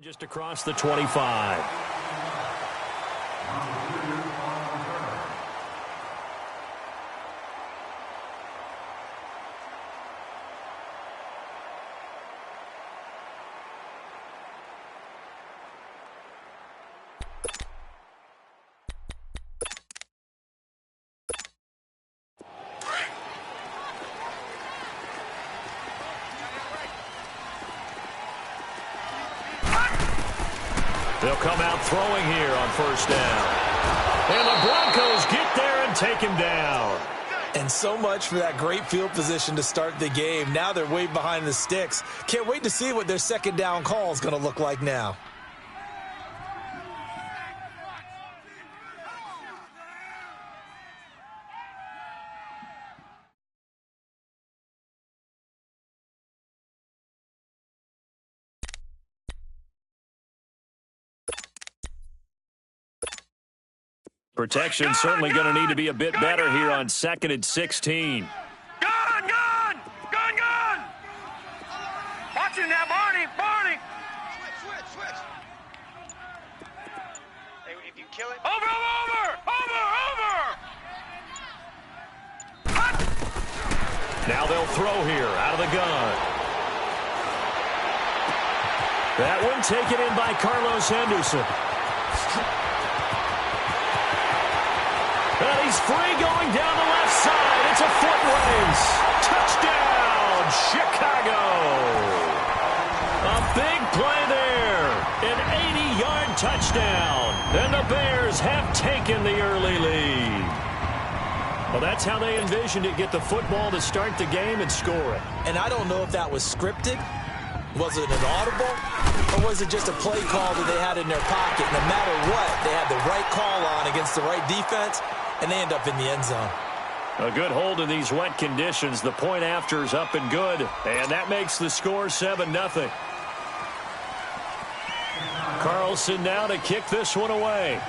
Just across the 25. They'll come out throwing here on first down. And the Broncos get there and take him down. And so much for that great field position to start the game. Now they're way behind the sticks. Can't wait to see what their second down call is going to look like now. Protection certainly going to need to be a bit better here on 2nd and 16. Gun! Watch him now, Barney! Switch. Hey, if you kill it... Over! Now they'll throw here out of the gun. That one taken in by Carlos Henderson. And he's free going down the left side. It's a foot race. Touchdown, Chicago. A big play there. An 80-yard touchdown. And the Bears have taken the early lead. Well, that's how they envisioned it. Get the football to start the game and score it. And I don't know if that was scripted. Was it an audible? Or was it just a play call that they had in their pocket? No matter what, they had the right call on against the right defense. And they end up in the end zone. A good hold in these wet conditions. The point after is up and good. And that makes the score 7-0. Carlson now to kick this one away.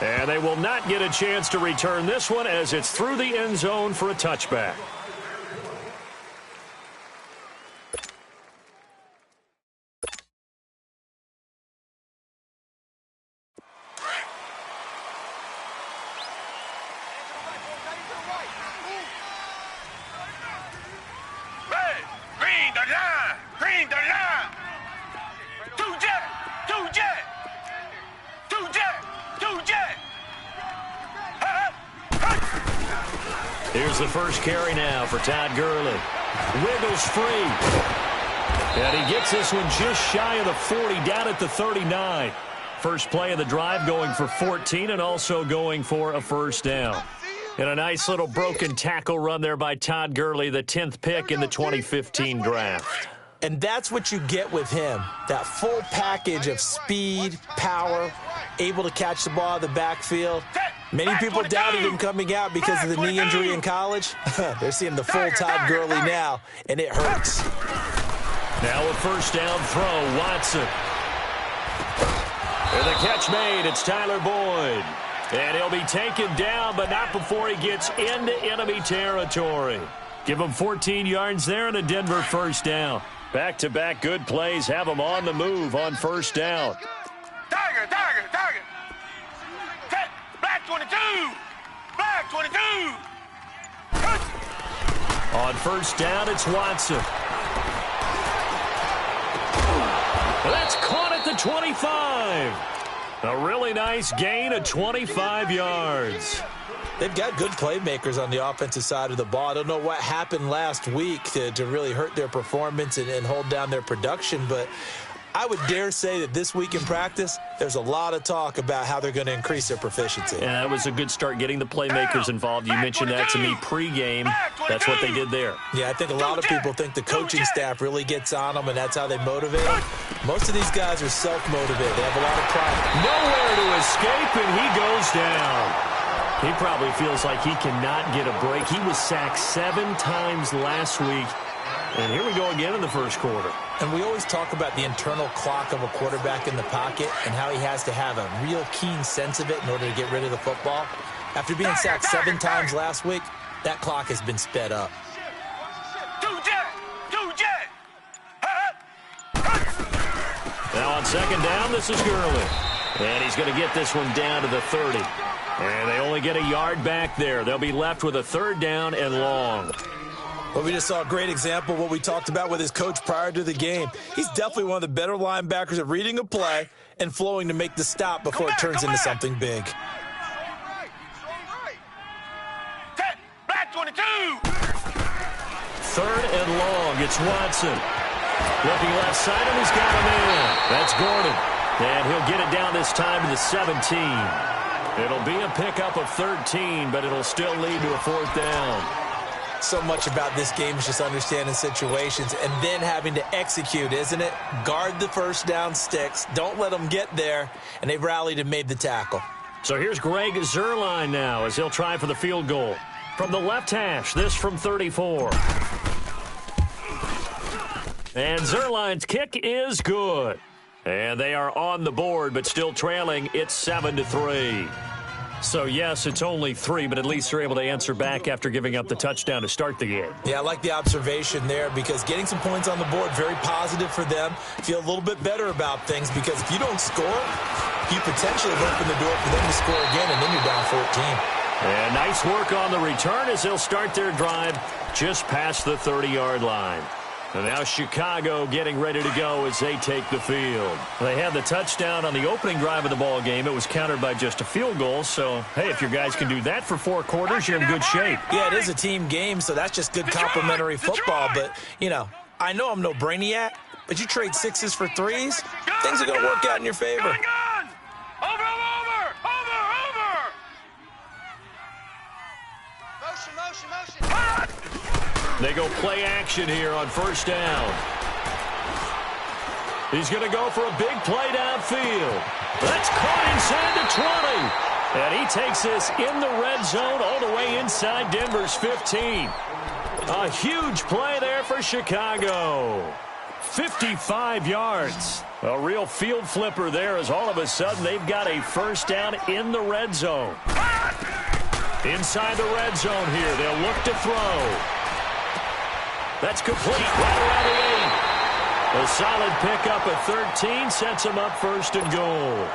And they will not get a chance to return this one as it's through the end zone for a touchback. Here's the first carry now for Todd Gurley. Wiggles free. And he gets this one just shy of the 40, down at the 39. First play of the drive going for 14 and also going for a first down. And a nice little broken tackle run there by Todd Gurley, the 10th pick in the 2015 draft. And that's what you get with him, that full package of speed, power, able to catch the ball in the backfield. Many people doubted him coming out because of the knee injury in college. They're seeing the full Todd Gurley now, and it hurts. Now a first down throw, Watson. And the catch made, it's Tyler Boyd. And he'll be taken down, but not before he gets into enemy territory. Give him 14 yards there and a Denver first down. Back-to-back good plays have him on the move on first down. Tiger. Black 22. On first down, it's Watson. That's caught at the 25. A really nice gain of 25 yards. They've got good playmakers on the offensive side of the ball. I don't know what happened last week to really hurt their performance and hold down their production, but I would dare say that this week in practice, there's a lot of talk about how they're going to increase their proficiency. Yeah, that was a good start getting the playmakers involved. You mentioned that to me pregame. That's what they did there. Yeah, I think a lot of people think the coaching staff really gets on them, and that's how they motivate them. Most of these guys are self-motivated. They have a lot of pride. Nowhere to escape, and he goes down. He probably feels like he cannot get a break. He was sacked 7 times last week. And here we go again in the first quarter. And we always talk about the internal clock of a quarterback in the pocket and how he has to have a real keen sense of it in order to get rid of the football. After being sacked 7 times last week, that clock has been sped up. 2 jet. Now on second down, this is Gurley. And he's going to get this one down to the 30. And they only get a yard back there. They'll be left with a third down and long. Well, we just saw a great example of what we talked about with his coach prior to the game. He's definitely one of the better linebackers at reading a play and flowing to make the stop before it turns into something big. Black 22. Third and long. It's Watson. Looking left side, and he's got him in. That's Gordon. And he'll get it down this time to the 17. It'll be a pickup of 13, but it'll still lead to a fourth down. So much about this game is just understanding situations and then having to execute, isn't it? Guard the first down sticks. Don't let them get there. And they've rallied and made the tackle. So here's Greg Zuerlein now as he'll try for the field goal. From the left hash, this from 34. And Zuerlein's kick is good. And they are on the board, but still trailing. It's 7-3. So, yes, it's only 3, but at least they're able to answer back after giving up the touchdown to start the game. Yeah, I like the observation there because getting some points on the board, very positive for them. Feel a little bit better about things because if you don't score, you potentially have opened the door for them to score again, and then you're down 14. And nice work on the return as they'll start their drive just past the 30-yard line. And now Chicago getting ready to go as they take the field. They had the touchdown on the opening drive of the ball game. It was countered by just a field goal. So, hey, if your guys can do that for 4 quarters, you're in good shape. Yeah, it is a team game, so that's just good complimentary football. But, you know I'm no brainiac, but you trade 6s for 3s, things are going to work out in your favor. Over. Motion. They go play action here on first down. He's going to go for a big play downfield. That's caught inside the 20. And he takes this in the red zone all the way inside Denver's 15. A huge play there for Chicago. 55 yards. A real field flipper there as all of a sudden they've got a first down in the red zone. Inside the red zone here, they'll look to throw. That's complete right around the 8. A solid pickup at 13 sets them up first and goal.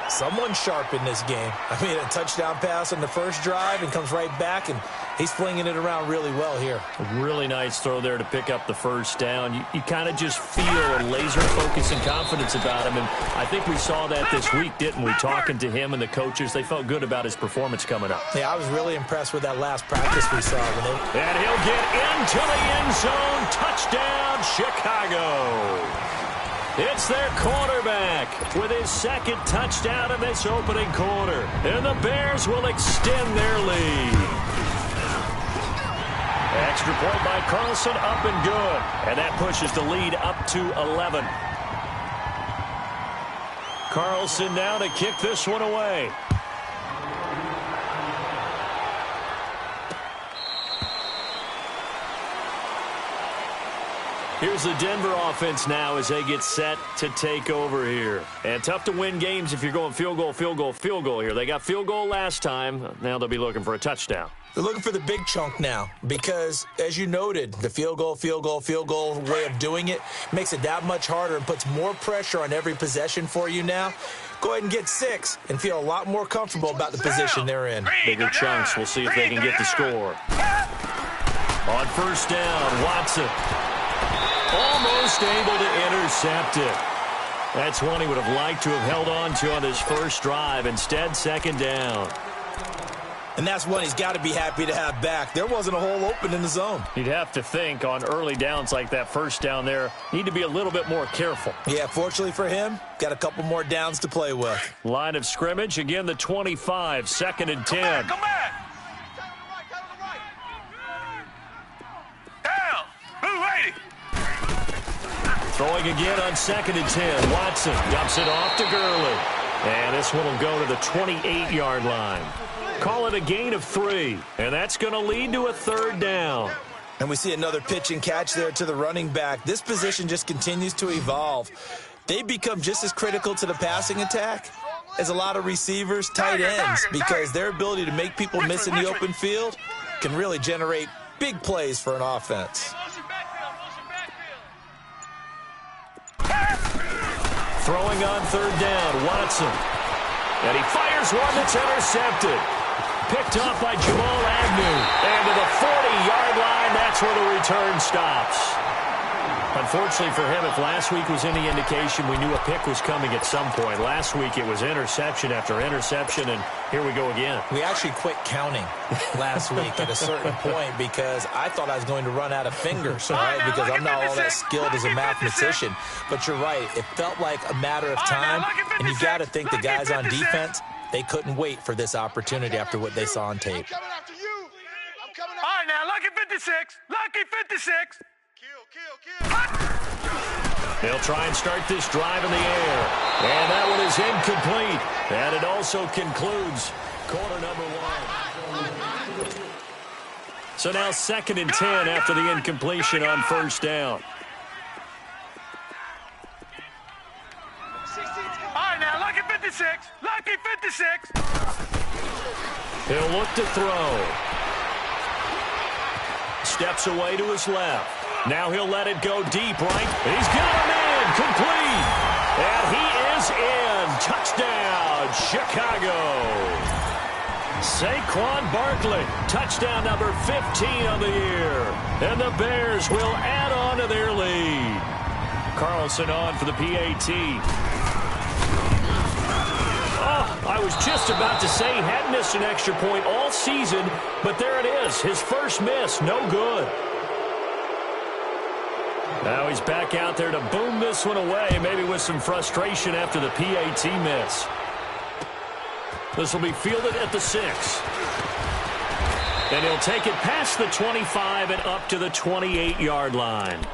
Someone's sharp in this game. I mean, a touchdown pass on the first drive and comes right back, and he's flinging it around really well here. A really nice throw there to pick up the first down. You kind of just feel a laser focus and confidence about him, and I think we saw that this week, didn't we? Talking to him and the coaches, they felt good about his performance coming up. Yeah, I was really impressed with that last practice we saw. And he'll get into the end zone. Touchdown, Chicago. It's their quarterback with his second touchdown in this opening quarter. And the Bears will extend their lead. Extra point by Carlson, up and good. And that pushes the lead up to 11. Carlson now to kick this one away. Here's the Denver offense now as they get set to take over here. And tough to win games if you're going field goal here. They got field goal last time. Now they'll be looking for a touchdown. They're looking for the big chunk now because, as you noted, the field goal way of doing it makes it that much harder and puts more pressure on every possession for you now. Go ahead and get 6 and feel a lot more comfortable about the position they're in. Bigger chunks. We'll see if they can get the score. On first down, Watson. Almost able to intercept it. That's one he would have liked to have held on to on his first drive. Instead, second down. And that's one he's got to be happy to have back. There wasn't a hole open in the zone. You'd have to think on early downs like that first down there, need to be a little bit more careful. Yeah, fortunately for him, got a couple more downs to play with. Line of scrimmage, again the 25, second and 10. Come back. Down. Move 80. Throwing again on second and 10. Watson dumps it off to Gurley. And this one will go to the 28-yard line. Call it a gain of 3. And that's going to lead to a third down. And we see another pitch and catch there to the running back. This position just continues to evolve. They become just as critical to the passing attack as a lot of receivers, tight ends, because their ability to make people miss in the open field can really generate big plays for an offense. Throwing on third down, Watson. And he fires one that's intercepted. Picked off by Jamal Agnew. And to the 40-yard line, that's where the return stops. Unfortunately for him, if last week was any indication, we knew a pick was coming at some point. Last week it was interception after interception, and here we go again. We actually quit counting last week at a certain point because I thought I was going to run out of fingers, right? Because I'm not all that skilled as a mathematician. But you're right. It felt like a matter of time, and you got to think the guys on defense, they couldn't wait for this opportunity after what they saw on tape. All right, now, lucky 56. Lucky 56. They'll try and start this drive in the air. And that one is incomplete. And it also concludes quarter number one. So now 2nd and 10 after the incompletion on first down. All right, now, lucky 56. Lucky 56. He'll look to throw. Steps away to his left. Now he'll let it go deep, right? He's got him in, complete. And he is in. Touchdown, Chicago. Saquon Barkley, touchdown number 15 on the year. And the Bears will add on to their lead. Carlson on for the PAT. Oh, I was just about to say he hadn't missed an extra point all season, but there it is. His first miss, no good. Now he's back out there to boom this one away, maybe with some frustration after the PAT miss. This will be fielded at the 6. And he'll take it past the 25 and up to the 28-yard line.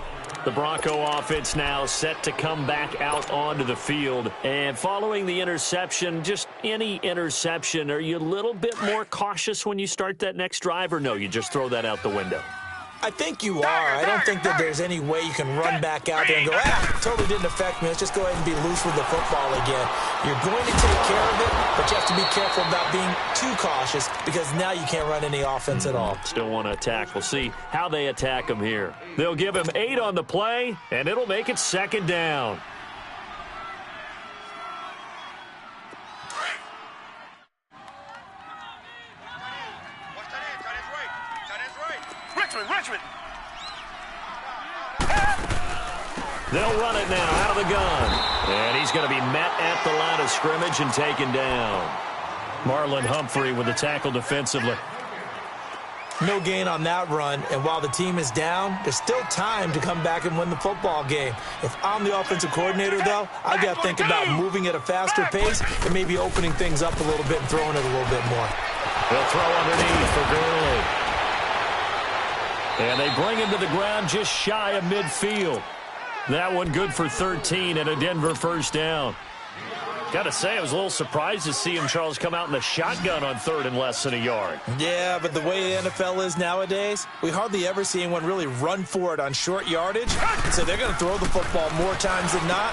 The Bronco offense now set to come back out onto the field. And following the interception, just any interception, are you a little bit more cautious when you start that next drive, or no, you just throw that out the window? I think you are. I don't think that there's any way you can run back out there and go, totally didn't affect me. Let's just go ahead and be loose with the football again. You're going to take care of it, but you have to be careful about being too cautious because now you can't run any offense at all. Still want to attack. We'll see how they attack him here. They'll give him 8 on the play, and it'll make it 2nd down. Richmond. They'll run it now out of the gun. And he's going to be met at the line of scrimmage and taken down. Marlon Humphrey with the tackle defensively. No gain on that run, and while the team is down, there's still time to come back and win the football game. If I'm the offensive coordinator, though, I've got to think about moving at a faster pace and maybe opening things up a little bit and throwing it a little bit more. They'll throw underneath for Gurley. And they bring him to the ground just shy of midfield. That one good for 13 and a Denver first down. Got to say, I was a little surprised to see him, Charles, come out in the shotgun on 3rd and less than a yard. Yeah, but the way the NFL is nowadays, we hardly ever see anyone really run for it on short yardage. So they're going to throw the football more times than not.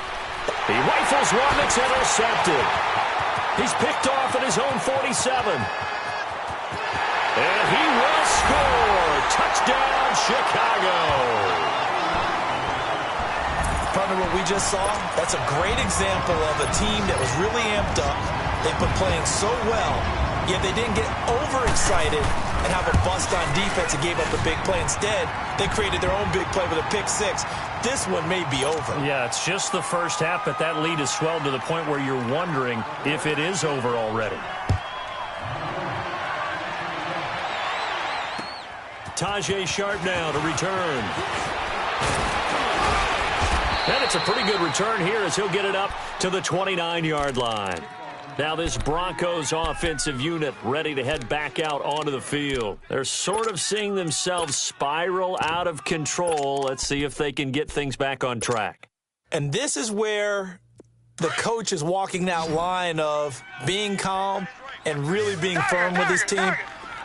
He rifles one that's intercepted. He's picked off at his own 47. And he will score. Touchdown, Chicago. Partner, what we just saw, that's a great example of a team that was really amped up. They've been playing so well, yet they didn't get overexcited and have a bust on defense and gave up a big play. Instead, they created their own big play with a pick 6. This one may be over. Yeah, it's just the first half, but that lead has swelled to the point where you're wondering if it is over already. Tajay Sharp now to return. And it's a pretty good return here as he'll get it up to the 29-yard line. Now this Broncos offensive unit ready to head back out onto the field. They're sort of seeing themselves spiral out of control. Let's see if they can get things back on track. And this is where the coach is walking that line of being calm and really being firm with his team.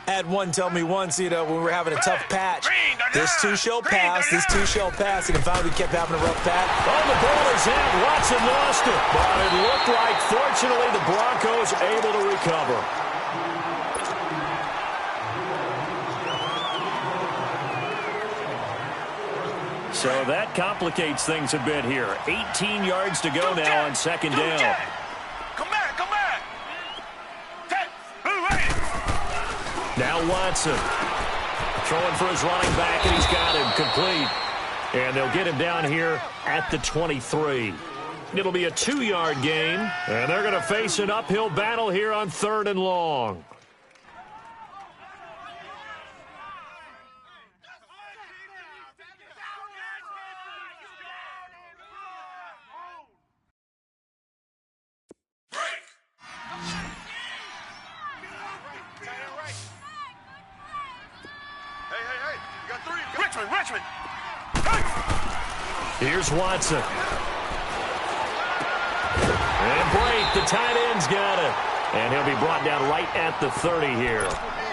I had one tell me once, when we were having a tough patch, this too shall pass, and finally we kept having a rough patch. Oh, the ball is out. Watson lost it. But it looked like, fortunately, the Broncos able to recover. So that complicates things a bit here. 18 yards to go now on second down. Come back, come back. Now Watson throwing for his running back, and he's got him complete. And they'll get him down here at the 23. It'll be a 2-yard gain, and they're going to face an uphill battle here on 3rd and long. Hey, you got 3. Richmond. Here's Watson. And Blake, the tight end's got it. And he'll be brought down right at the 30 here.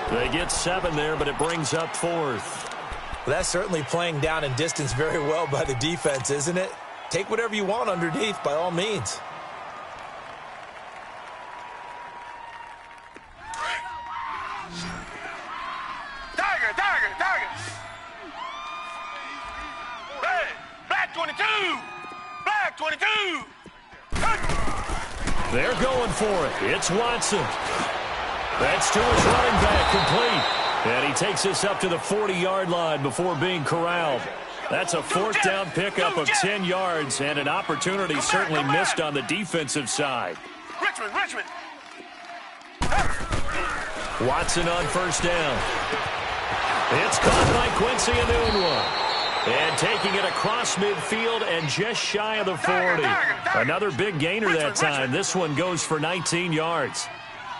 They get 7 there, but it brings up 4th. Well, that's certainly playing down in distance very well by the defense, isn't it? Take whatever you want underneath, by all means. Tiger. Black 22. Black 22. They're going for it. It's Watson. That's to his running back, complete. And he takes this up to the 40-yard line before being corralled. That's a 4th down pickup of 10 yards, and an opportunity certainly missed on the defensive side. Richmond. Watson on 1st down. It's caught by Quincy Enunwa. And taking it across midfield and just shy of the 40. Another big gainer that time. This one goes for 19 yards.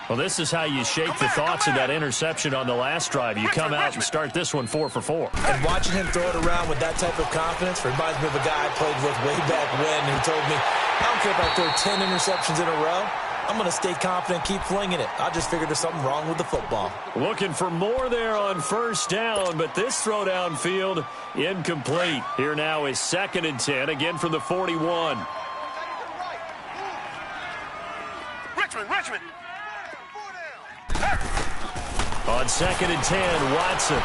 Well, this is how you shake the thoughts of that interception on the last drive. You come out and start this one 4 for 4. And watching him throw it around with that type of confidence reminds me of a guy I played with way back when who told me, I don't care if I throw 10 interceptions in a row. I'm going to stay confident, keep flinging it. I just figured there's something wrong with the football. Looking for more there on 1st down, but this throw downfield incomplete. Here now is 2nd and 10, again from the 41. Richmond. On 2nd and 10, Watson.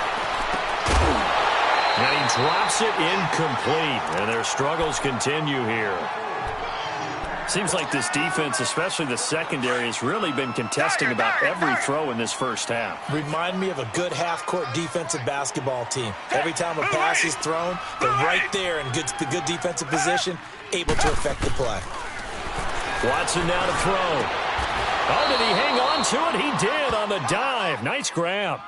And he drops it incomplete, and their struggles continue here. Seems like this defense, especially the secondary, has really been contesting about every throw in this first half. Remind me of a good half-court defensive basketball team. Every time a pass is thrown, they're right there in good defensive position, able to affect the play. Watson now to throw. Oh, did he hang on to it? He did on the dive. Nice grab.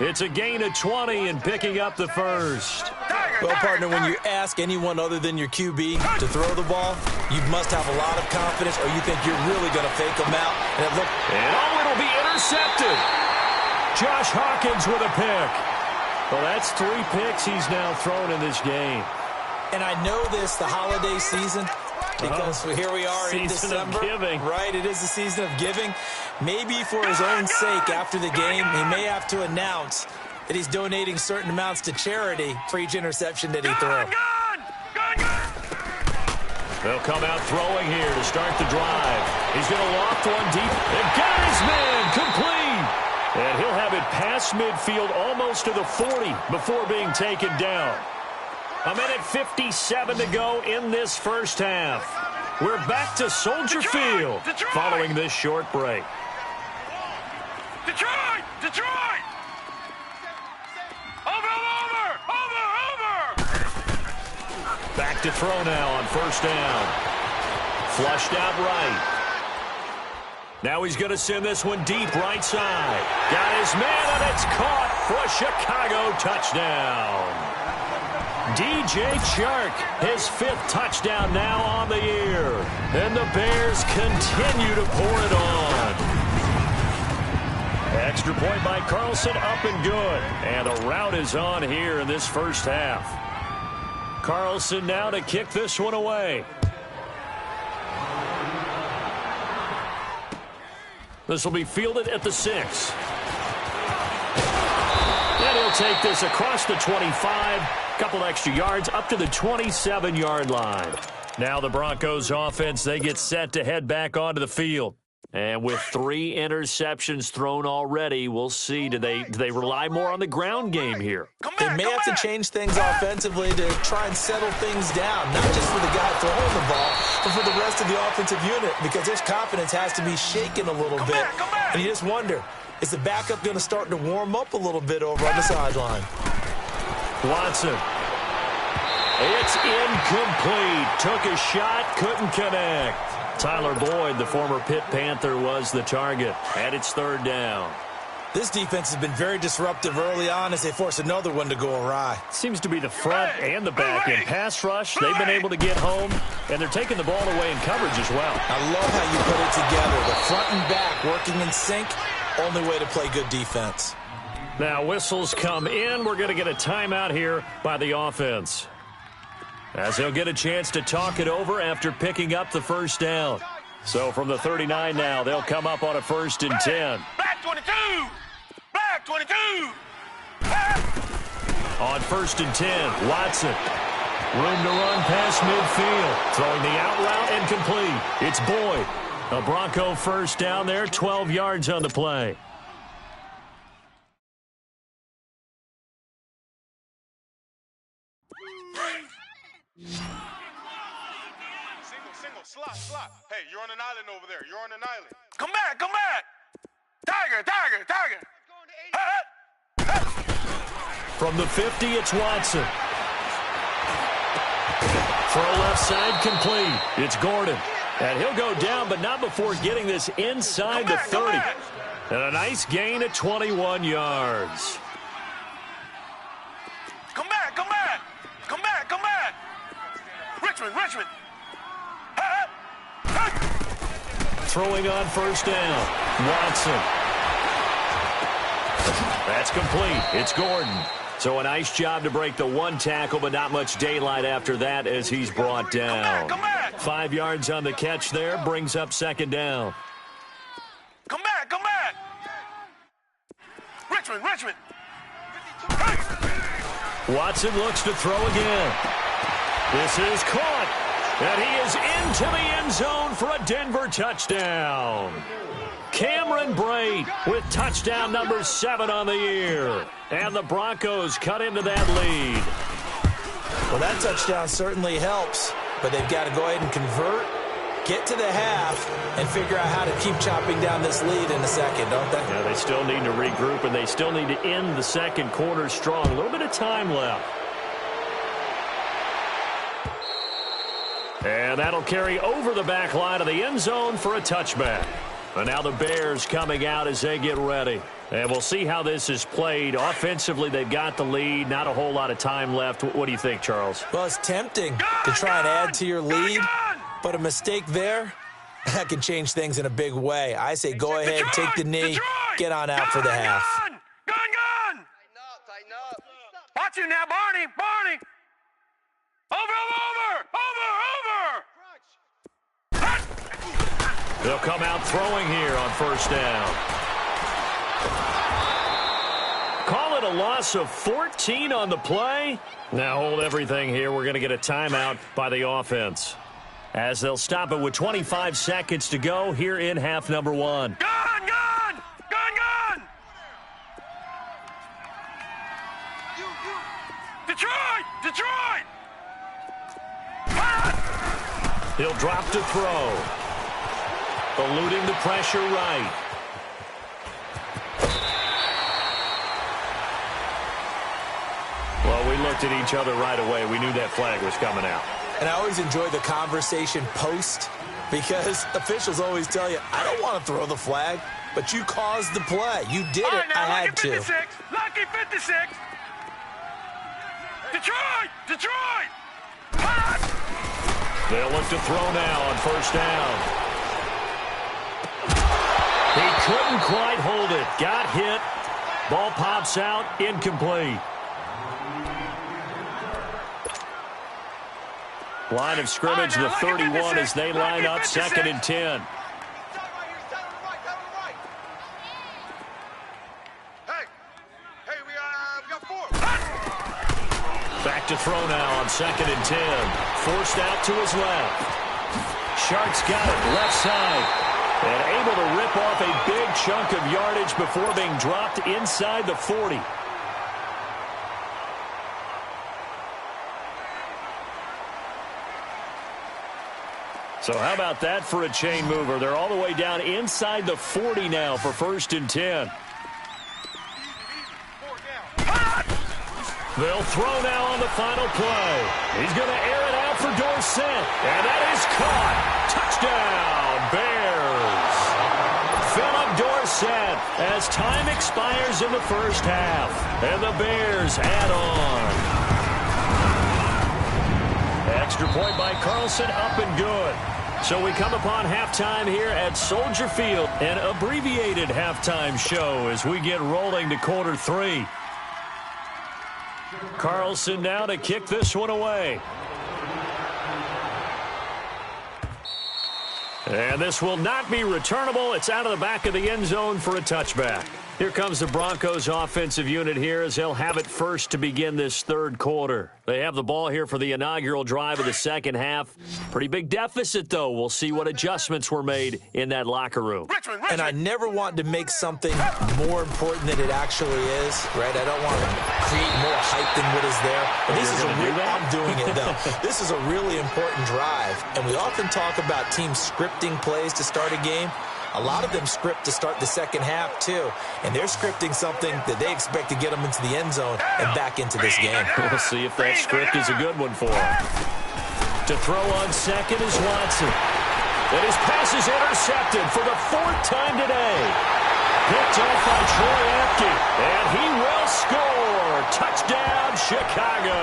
It's a gain of 20 and picking up the 1st. Well, partner, when you ask anyone other than your QB to throw the ball, you must have a lot of confidence or you think you're really going to fake them out. And it'll be intercepted. Josh Hawkins with a pick. Well, that's 3 picks he's now thrown in this game. And I know this, the holiday season, because here we are in December. Season of giving. Right, it is the season of giving. Maybe for his own sake, after the game, he may have to announce that he's donating certain amounts to charity for each interception that he threw. They'll come out throwing here to start the drive. He's going to loft one deep and got his man complete. And he'll have it past midfield almost to the 40 before being taken down. 1:57 to go in this first half. We're back to Soldier Field following this short break. Detroit! Over! Back to throw now on 1st down. Flushed out right. Now he's going to send this one deep right side. Got his man, and it's caught for a Chicago touchdown. DJ Chark, his 5th touchdown now on the year. And the Bears continue to pour it on. Extra point by Carlson, up and good. And the rout is on here in this first half. Carlson now to kick this one away. This will be fielded at the 6. And he'll take this across the 25. Couple extra yards up to the 27-yard line. Now the Broncos offense, they get set to head back onto the field. And with 3 interceptions thrown already, we'll see. Do they rely more on the ground game here? They may have to change things offensively to try and settle things down, not just for the guy throwing the ball, but for the rest of the offensive unit, because their confidence has to be shaken a little bit. And you just wonder, is the backup going to start to warm up a little bit over on the sideline? Watson. It's incomplete. Took a shot, couldn't connect. Tyler Boyd, the former Pitt Panther, was the target. And it's 3rd down. This defense has been very disruptive early on as they force another one to go awry. Seems to be the front and the back. In pass rush, they've been able to get home, and they're taking the ball away in coverage as well. I love how you put it together. The front and back working in sync, only way to play good defense. Now whistles come in. We're going to get a timeout here by the offense, as they'll get a chance to talk it over after picking up the first down. So from the 39 now, they'll come up on a 1st and 10. Black 22! Black 22! On 1st and 10, Watson. Room to run past midfield. Throwing the out route and complete. It's Boyd. A Bronco first down there, 12 yards on the play. Slot. Hey, you're on an island over there. You're on an island. Come back. Tiger. From the 50, it's Watson. Throw left side complete. It's Gordon. And he'll go down, but not before getting this inside the 30. And a nice gain at 21 yards. Come back. Richmond. Throwing on 1st down. Watson. That's complete. It's Gordon. So a nice job to break the 1 tackle, but not much daylight after that as he's brought down. 5 yards on the catch there, brings up 2nd down. Come back. Richmond. Watson looks to throw again. This is caught. And he is into the end zone for a Denver touchdown. Cameron Brate with touchdown number 7 on the year. And the Broncos cut into that lead. Well, that touchdown certainly helps, but they've got to go ahead and convert, get to the half, and figure out how to keep chopping down this lead in a second, don't they? Yeah, they still need to regroup, and they still need to end the 2nd quarter strong. A little bit of time left. And that'll carry over the back line of the end zone for a touchback. And now the Bears coming out as they get ready. And we'll see how this is played. Offensively, they've got the lead. Not a whole lot of time left. What do you think, Charles? Well, it's tempting to try and add to your lead, but a mistake there, that can change things in a big way. I say go ahead, take the knee, get on out for the half. Gun! Watch you now, Barney! Over! They'll come out throwing here on 1st down. Call it a loss of 14 on the play. Now hold everything here. We're going to get a timeout by the offense, as they'll stop it with 25 seconds to go here in half number 1. Gun! Detroit! He'll drop to throw. Eluding the pressure right. Well, we looked at each other right away. We knew that flag was coming out. And I always enjoy the conversation post, because officials always tell you, I don't want to throw the flag, but you caused the play. You did it. Now, I had to. Lucky 56. Detroit! They'll look to throw now on 1st down. He couldn't quite hold it. Got hit. Ball pops out. Incomplete. Line of scrimmage, the 31 as they line up, 2nd and 10. Back to throw now on 2nd and 10. Forced out to his left. Sharks got it, left side. And able to rip off a big chunk of yardage before being dropped inside the 40. So how about that for a chain mover? They're all the way down inside the 40 now for 1st and 10. They'll throw now on the final play. He's going to air it out for Dorsett. And that is caught. Touchdown, Bears. Philip Dorsett as time expires in the first half. And the Bears add on. Extra point by Carlson, up and good. So we come upon halftime here at Soldier Field, an abbreviated halftime show as we get rolling to quarter 3. Carlson now to kick this one away. And this will not be returnable. It's out of the back of the end zone for a touchback. Here comes the Broncos offensive unit here as they'll have it first to begin this third quarter. They have the ball here for the inaugural drive of the second half. Pretty big deficit, though. We'll see what adjustments were made in that locker room. And I never want to make something more important than it actually is, right? I don't want to create more hype than what is there. But this is I'm doing it, though. This is a really important drive. And we often talk about teams scripting plays to start a game. A lot of them script to start the second half, too. And they're scripting something that they expect to get them into the end zone and back into this game. We'll see if that script is a good one for them. To throw on second is Watson. And his pass is intercepted for the 4th time today. Picked off by Troy Apke. And he will score. Touchdown, Chicago.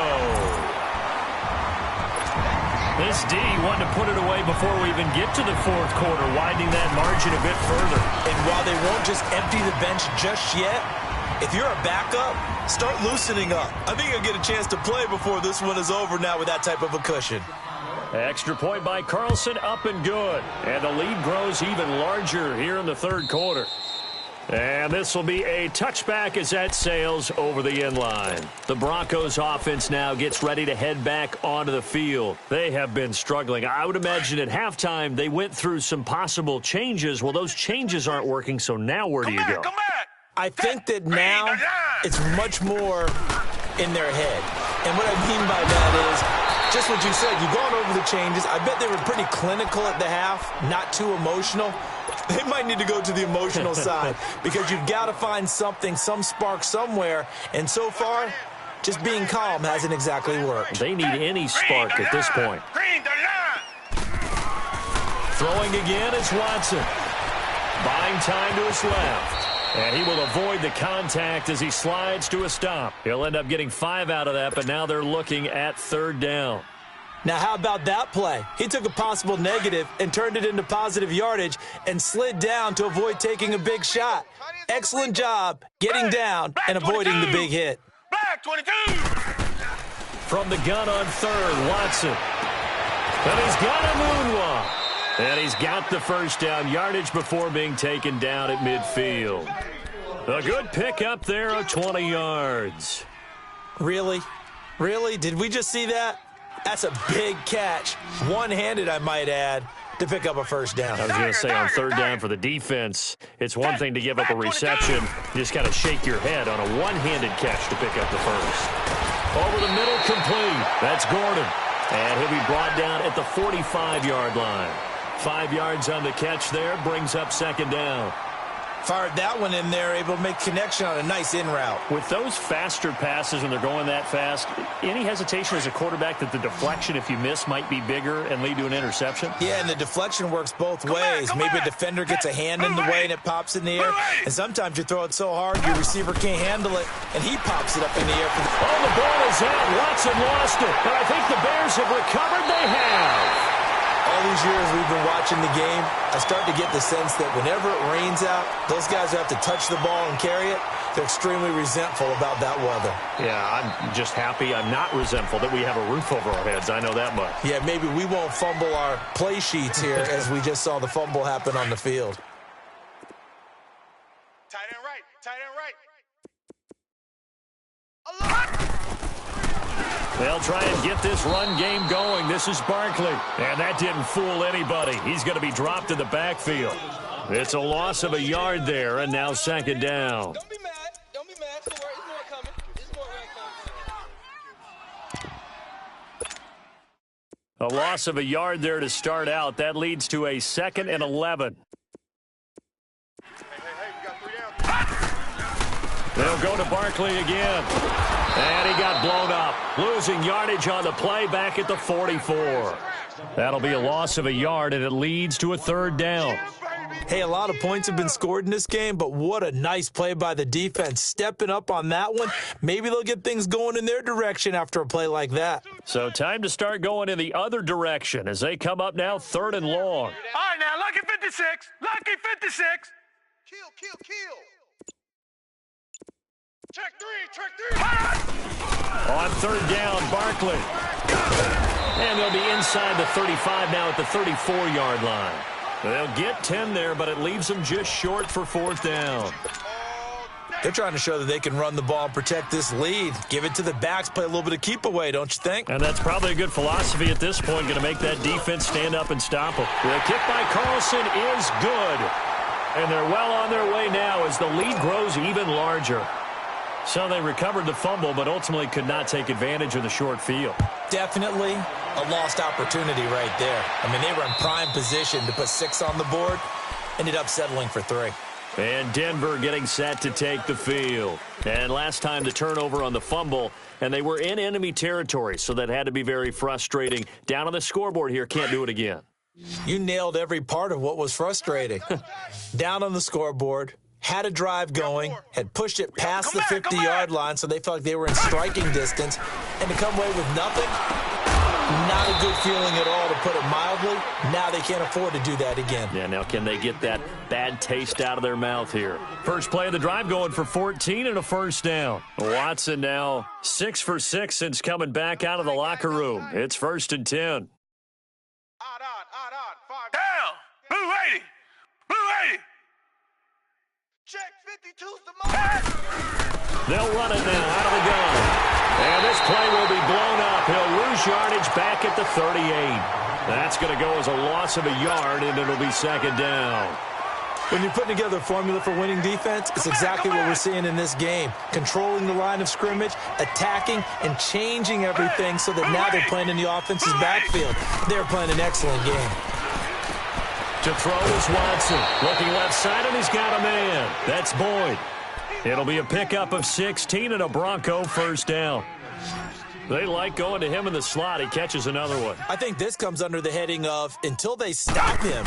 This D wanted to put it away before we even get to the 4th quarter, widening that margin a bit further. And while they won't just empty the bench just yet, if you're a backup, start loosening up. I think you'll get a chance to play before this one is over now with that type of a cushion. Extra point by Carlson, up and good. And the lead grows even larger here in the 3rd quarter. And this will be a touchback as that sails over the end line. The Broncos offense now gets ready to head back onto the field. They have been struggling. I would imagine at halftime they went through some possible changes. Well, those changes aren't working, so now where do you go? I think that now it's much more in their head. And what I mean by that is just what you said. You've gone over the changes. I bet they were pretty clinical at the half, not too emotional. They might need to go to the emotional side because you've got to find something, some spark somewhere. And so far, just being calm hasn't exactly worked. They need any spark at this point. Throwing again, it's Watson. Buying time to his left. And he will avoid the contact as he slides to a stop. He'll end up getting 5 out of that, but now they're looking at 3rd down. Now, how about that play? He took a possible negative and turned it into positive yardage and slid down to avoid taking a big shot. Excellent job getting down and avoiding the big hit. Black 22. From the gun on 3rd, Watson. And he's got a moonwalk. And he's got the 1st down yardage before being taken down at midfield. A good pickup there of 20 yards. Really? Really? Did we just see that? That's a big catch. One-handed, I might add, to pick up a 1st down. I was going to say on 3rd down for the defense, it's one thing to give up a reception. You just got to shake your head on a one-handed catch to pick up the 1st. Over the middle, complete. That's Gordon. And he'll be brought down at the 45-yard line. 5 yards on the catch there, brings up 2nd down. Fired that one in there, able to make connection on a nice in route. With those faster passes when they're going that fast, any hesitation as a quarterback that the deflection, if you miss, might be bigger and lead to an interception? Yeah, and the deflection works both ways. Maybe a defender gets a hand in the way and it pops in the air. And sometimes you throw it so hard your receiver can't handle it, and he pops it up in the air. Oh, the ball is out. Watson lost it. But I think the Bears have recovered. They have. All these years we've been watching the game, I start to get the sense that whenever it rains out, those guys who have to touch the ball and carry it, they're extremely resentful about that weather. Yeah, I'm just happy I'm not resentful that we have a roof over our heads. I know that much. Yeah, maybe we won't fumble our play sheets here as we just saw the fumble happen on the field. Tight end right. Tight end right. They'll try and get this run game going. This is Barkley. And that didn't fool anybody. He's going to be dropped in the backfield. It's a loss of a yard there, and now second down. Don't be mad. Don't be mad. It's more coming. It's more coming. A loss of a yard there to start out. That leads to a 2nd and 11. They'll go to Barkley again. And he got blown up. Losing yardage on the play back at the 44. That'll be a loss of a yard, and it leads to a 3rd down. Hey, a lot of points have been scored in this game, but what a nice play by the defense. Stepping up on that one. Maybe they'll get things going in their direction after a play like that. So time to start going in the other direction as they come up now 3rd and long. All right, now, lucky 56. Lucky 56. Kill, kill, kill. Check three. On 3rd down, Barkley. And they'll be inside the 35 now at the 34-yard line. They'll get 10 there, but it leaves them just short for 4th down. They're trying to show that they can run the ball and protect this lead. Give it to the backs, play a little bit of keep away, don't you think? And that's probably a good philosophy at this point, going to make that defense stand up and stop them. The kick by Carlson is good. And they're well on their way now as the lead grows even larger. So they recovered the fumble, but ultimately could not take advantage of the short field. Definitely a lost opportunity right there. I mean, they were in prime position to put 6 on the board. Ended up settling for 3. And Denver getting set to take the field. And last time the turnover on the fumble, and they were in enemy territory, so that had to be very frustrating. Down on the scoreboard here, can't do it again. You nailed every part of what was frustrating. Down on the scoreboard, had a drive going, had pushed it past the 50-yard line, so they felt like they were in striking distance, and to come away with nothing, not a good feeling at all, to put it mildly. Now they can't afford to do that again. Yeah, now can they get that bad taste out of their mouth here? First play of the drive going for 14 and a 1st down. Watson now 6 for 6 since coming back out of the locker room. It's 1st and 10. Odd. Down. Blue 80. Blue 80. Check 52's the most. They'll run it now out of the gun. And this play will be blown up. He'll lose yardage back at the 38. That's going to go as a loss of a yard, and it'll be 2nd down. When you're putting together a formula for winning defense, it's exactly what we're seeing in this game. Controlling the line of scrimmage, attacking, and changing everything so that now they're playing in the offense's backfield. They're playing an excellent game. To throw is Watson. Looking left side, and he's got a man. That's Boyd. It'll be a pickup of 16 and a Bronco 1st down. They like going to him in the slot. He catches another one. I think this comes under the heading of, until they stop him,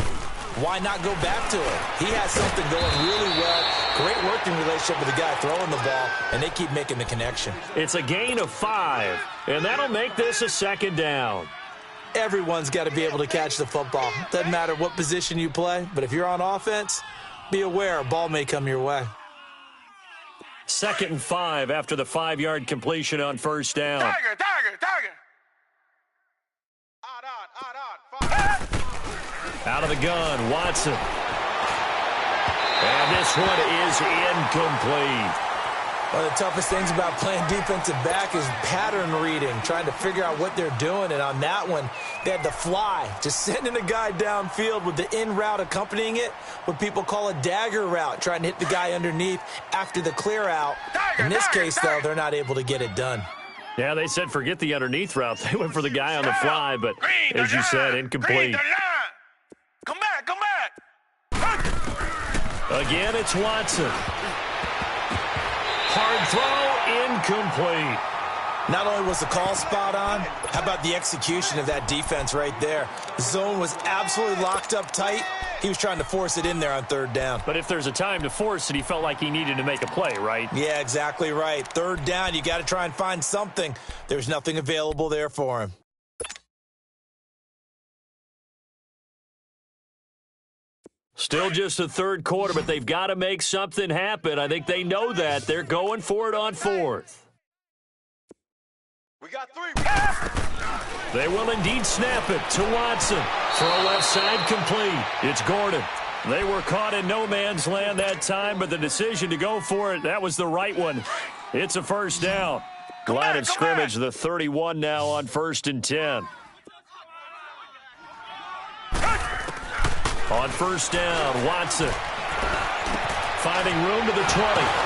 why not go back to it? He has something going really well. Great working relationship with the guy throwing the ball, and they keep making the connection. It's a gain of 5, and that'll make this a 2nd down. Everyone's got to be able to catch the football. Doesn't matter what position you play, but if you're on offense, be aware a ball may come your way. 2nd and 5 after the 5-yard completion on 1st down. Tiger. Odd. Out of the gun, Watson. And this one is incomplete. One of the toughest things about playing defensive back is pattern reading, trying to figure out what they're doing. And on that one, they had the fly, just sending a guy downfield with the in route accompanying it, what people call a dagger route, trying to hit the guy underneath after the clear out. In this case, though, they're not able to get it done. Yeah, they said forget the underneath route. They went for the guy on the fly, but as you said, incomplete. Come back. Again, it's Watson. Hard throw, incomplete. Not only was the call spot on, how about the execution of that defense right there? The zone was absolutely locked up tight. He was trying to force it in there on 3rd down. But if there's a time to force it, he felt like he needed to make a play, right? Yeah, exactly right. 3rd down, you got to try and find something. There's nothing available there for him. Still just the 3rd quarter, but they've got to make something happen. I think they know that. They're going for it on 4th. We got 3. They will indeed snap it to Watson. Throw left side complete. It's Gordon. They were caught in no man's land that time, but the decision to go for it, that was the right one. It's a 1st down. Line of scrimmage, the 31 now on 1st and 10. On first down, Watson. Finding room to the 20.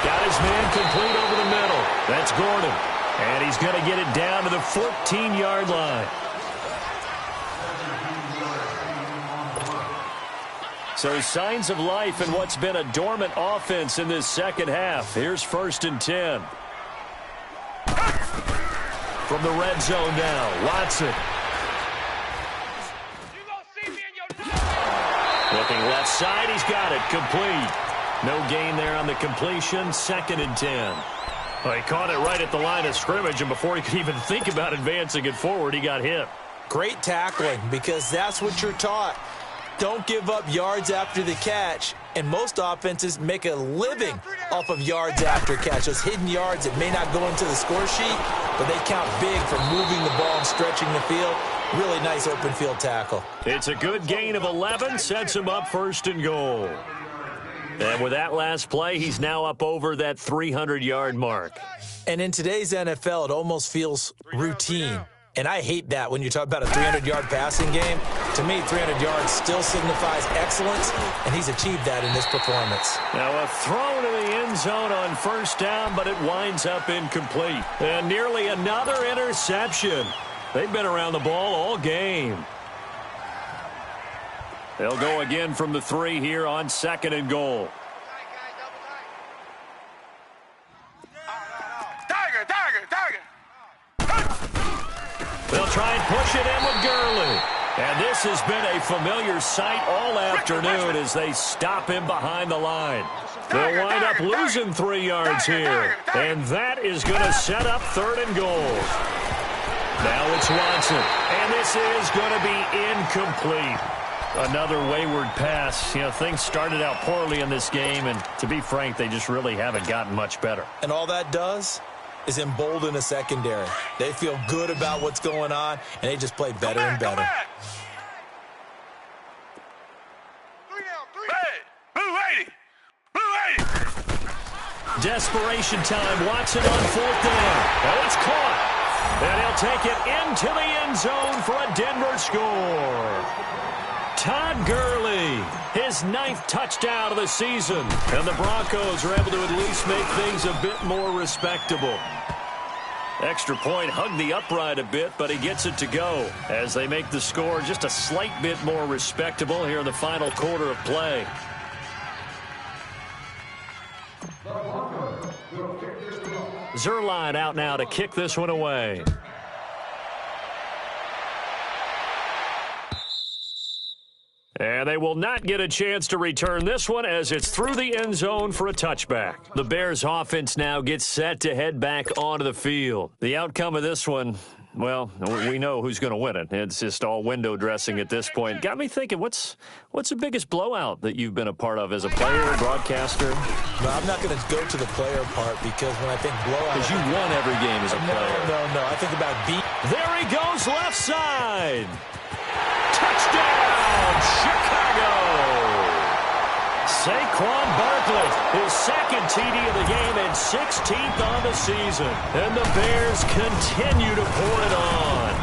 Got his man complete over the middle. That's Gordon. And he's going to get it down to the 14-yard line. So signs of life in what's been a dormant offense in this second half. Here's 1st and 10. From the red zone now, Watson. Looking left side, he's got it, complete. No gain there on the completion, 2nd and 10. Well, he caught it right at the line of scrimmage, and before he could even think about advancing it forward, he got hit. Great tackling, because that's what you're taught. Don't give up yards after the catch, and most offenses make a living off of yards after catch. Those hidden yards that may not go into the score sheet, but they count big for moving the ball and stretching the field. Really nice open field tackle. It's a good gain of 11, sets him up 1st and goal. And with that last play, he's now up over that 300-yard mark. And in today's NFL, it almost feels routine. And I hate that when you talk about a 300-yard passing game. To me, 300 yards still signifies excellence, and he's achieved that in this performance. Now a throw to the end zone on 1st down, but it winds up incomplete. And nearly another interception. They've been around the ball all game. They'll go again from the 3 here on 2nd and goal. They'll try and push it in with Gurley. And this has been a familiar sight all afternoon as they stop him behind the line. They'll wind up losing 3 yards here. And that is going to set up 3rd and goal. Now it's Watson. And this is going to be incomplete. Another wayward pass. You know, things started out poorly in this game, and to be frank, they just really haven't gotten much better. And all that does is embolden a secondary. They feel good about what's going on, and they just play better and better. Desperation time. Watson on 4th down. And it's caught. And he'll take it into the end zone for a Denver score. Todd Gurley, his 9th touchdown of the season. And the Broncos are able to at least make things a bit more respectable. Extra point hugged the upright a bit, but he gets it to go as they make the score just a slight bit more respectable here in the final quarter of play. Zerline out now to kick this one away. And they will not get a chance to return this one as it's through the end zone for a touchback. The Bears offense now gets set to head back onto the field. The outcome of this one, well, we know who's going to win it. It's just all window dressing at this point. Got me thinking, what's the biggest blowout that you've been a part of as a player, broadcaster? No, I'm not going to go to the player part because when I think blowout... Because you won every game as a player. No. I think about beat. There he goes, left side. Touchdown, Chicago! Saquon Barkley, his 2nd TD of the game and 16th on the season. And the Bears continue to pour it on.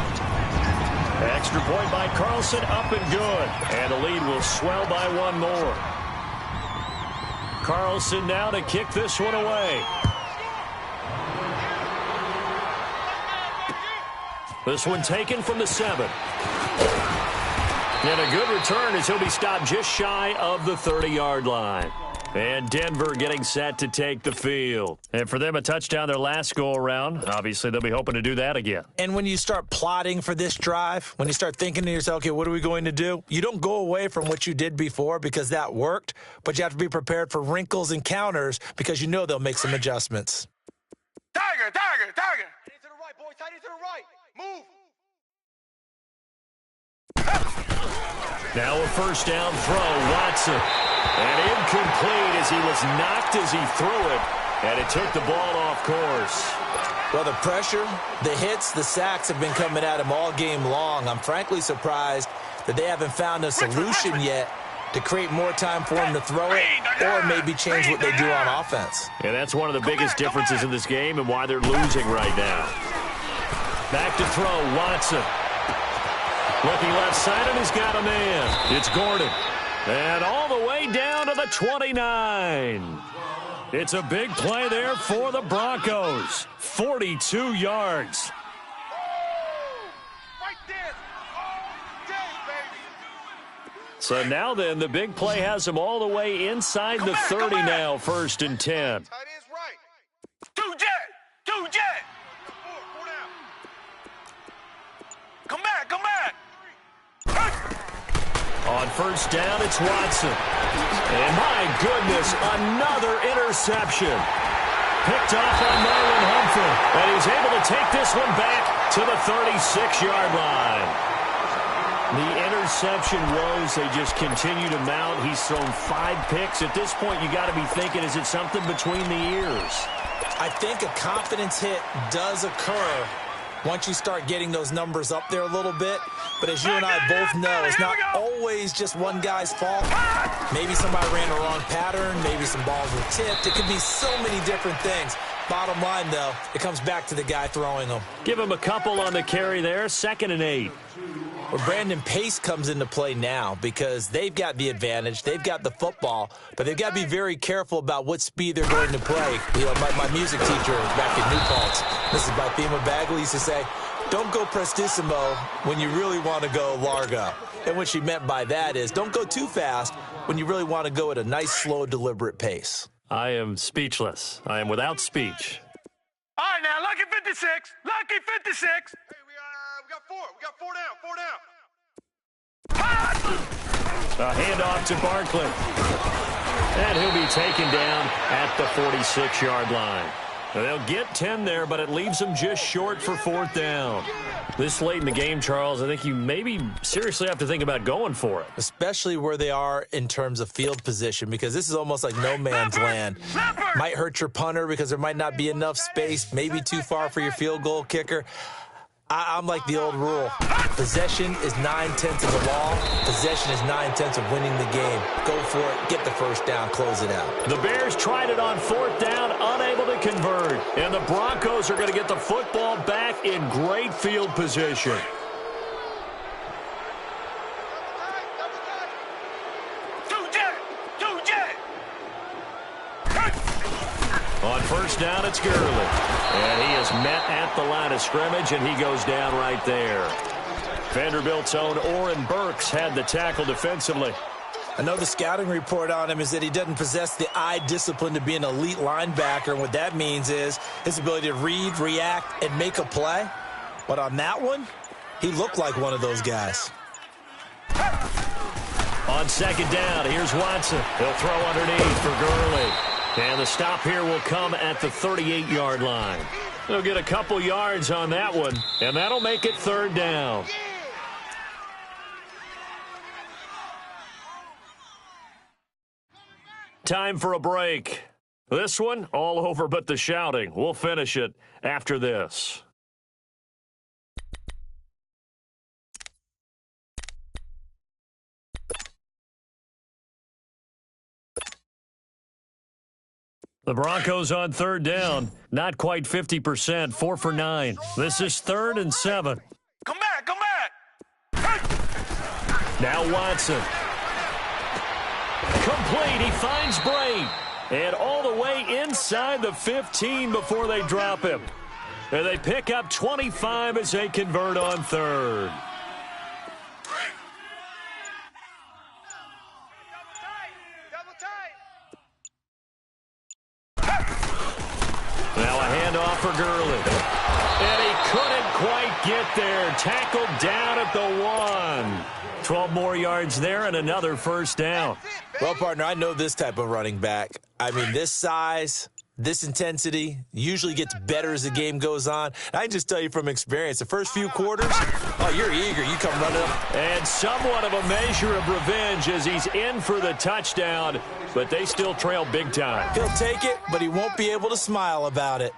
Extra point by Carlson, up and good. And the lead will swell by 1 more. Carlson now to kick this one away. This one taken from the 7. And a good return as he'll be stopped just shy of the 30-yard line. And Denver getting set to take the field. And for them, a touchdown their last go-around. Obviously, they'll be hoping to do that again. And when you start plotting for this drive, when you start thinking to yourself, okay, what are we going to do? You don't go away from what you did before because that worked, but you have to be prepared for wrinkles and counters because you know they'll make some adjustments. Tiger! Tight into the right, boys. Tight into the right. Move. Now a first down throw, Watson. And incomplete as he was knocked as he threw it. And it took the ball off course. Well, the pressure, the hits, the sacks have been coming at him all game long. I'm frankly surprised that they haven't found a solution yet to create more time for him to throw it or maybe change what they do on offense. And that's one of the biggest differences in this game and why they're losing right now. Back to throw, Watson. Looking left side, and he's got a man. It's Gordon. And all the way down to the 29. It's a big play there for the Broncos. 42 yards. Right there. All day, baby. So now then, the big play has them all the way inside the 30 now, 1st and 10. Tight end's right. Two jet. Four down. Come back. On 1st down, it's Watson. And my goodness, another interception. Picked off on Marlon Humphrey. And he's able to take this one back to the 36-yard line. The interception woes, they just continue to mount. He's thrown 5 picks. At this point, you got to be thinking, is it something between the ears? I think a confidence hit does occur once you start getting those numbers up there a little bit. But as you and I both know, it's not always just one guy's fault. Maybe somebody ran the wrong pattern. Maybe some balls were tipped. It could be so many different things. Bottom line, though, it comes back to the guy throwing them. Give him a couple on the carry there. 2nd and 8. Well, Brandon, pace comes into play now because they've got the advantage. They've got the football, but they've got to be very careful about what speed they're going to play. You know, my music teacher back in New Paltz, Mrs. Bythema Bagley, used to say, don't go prestissimo when you really want to go largo. And what she meant by that is don't go too fast when you really want to go at a nice, slow, deliberate pace. I am speechless. I am without speech. All right, now, lucky 56. Lucky 56. Hey, we got 4. We got 4 down. A handoff to Barkley. And he'll be taken down at the 46-yard line. They'll get 10 there, but it leaves them just short for 4th down. This late in the game, Charles, I think you maybe seriously have to think about going for it. Especially where they are in terms of field position, because this is almost like no man's land. Might hurt your punter because there might not be enough space, maybe too far for your field goal kicker. I'm like the old rule. Possession is 9/10 of the ball. Possession is 9/10 of winning the game. Go for it. Get the 1st down. Close it out. The Bears tried it on 4th down, unable to convert. And the Broncos are going to get the football back in great field position. Two jet. On 1st down, it's Gurley. And he is met at the line of scrimmage, and he goes down right there. Vanderbilt's own Oren Burks had the tackle defensively. I know the scouting report on him is that he doesn't possess the eye discipline to be an elite linebacker. And what that means is his ability to read, react, and make a play. But on that one, he looked like one of those guys. On 2nd down, here's Watson. He'll throw underneath for Gurley. And the stop here will come at the 38-yard line. They'll get a couple yards on that one, and that'll make it 3rd down. Time for a break. This one, all over but the shouting. We'll finish it after this. The Broncos on 3rd down. Not quite 50%, 4 for 9. This is 3rd and 7. Come back. Now Watson. Complete. He finds Bray. And all the way inside the 15 before they drop him. And they pick up 25 as they convert on 3rd. Now a handoff for Gurley. And he couldn't quite get there. Tackled down at the 1. 12 more yards there and another 1st down. Well, partner, I know this type of running back. I mean, this size, this intensity usually gets better as the game goes on. And I can just tell you from experience, the first few quarters, oh, you're eager. You come running up. And somewhat of a measure of revenge as he's in for the touchdown, but they still trail big time. He'll take it, but he won't be able to smile about it.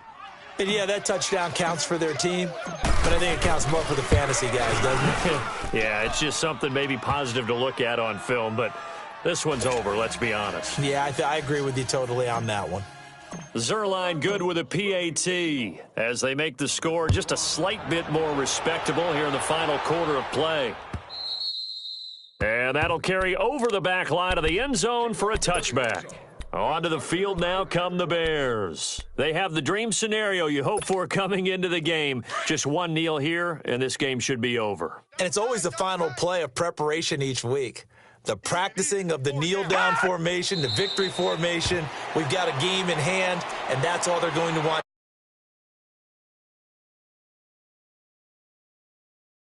And, yeah, that touchdown counts for their team, but I think it counts more for the fantasy guys, doesn't it? Yeah, it's just something maybe positive to look at on film, but this one's over, let's be honest. Yeah, I agree with you totally on that one. Zerline good with a PAT as they make the score just a slight bit more respectable here in the final quarter of play. And And that'll carry over the back line of the end zone for a touchback. Onto the field now come the Bears. They have the dream scenario you hope for coming into the game. Just one kneel here, and this game should be over. And it's always the final play of preparation each week. The practicing of the kneel-down formation, the victory formation. We've got a game in hand, and that's all they're going to want.